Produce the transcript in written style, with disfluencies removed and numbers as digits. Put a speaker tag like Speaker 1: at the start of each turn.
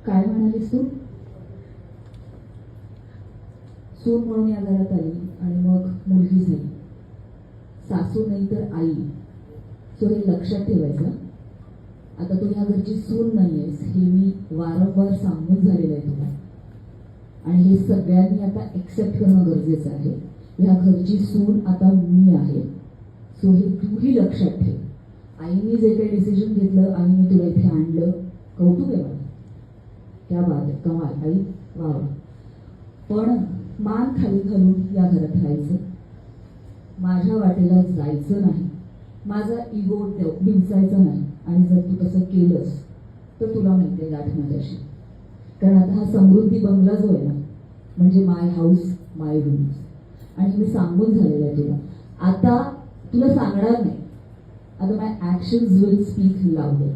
Speaker 1: काय म्हणालीस तू? सून म्हणून या घरात आली आणि मग मुलगी झाली, सासू नाही तर आई. सो हे लक्षात ठेवायचं. आता तू ह्या घरची सून नाहीयेस हे मी वारंवार सांगून झालेलं आहे तुला, आणि हे सगळ्यांनी आता एक्सेप्ट करणं गरजेचं आहे. ह्या घरची सून आता मी आहे. सो हे तूही लक्षात ठेव. आईने जे काही डिसिजन घेतलं, आईने तुला इथे आणलं, कौतुक आहे मला, क्या बात आहे, कमाल आई, वा वा. पण मान खाली घालून या घरात राहायचं, माझ्या वाटेला जायचं नाही, माझा इगो भिंचायचा नाही. आणि जर तू तसं केलंस तर तुला माहिती आहे गाठ माझ्याशी. कारण आता हा समृद्धी बंगला जो आहे ना, म्हणजे माय हाऊस माय रूम्स, आणि मी सांगून झालेलं आहे तुला. आता तुला सांगणार नाही, आता माय ॲक्शन्स विल स्पीक लाऊडर.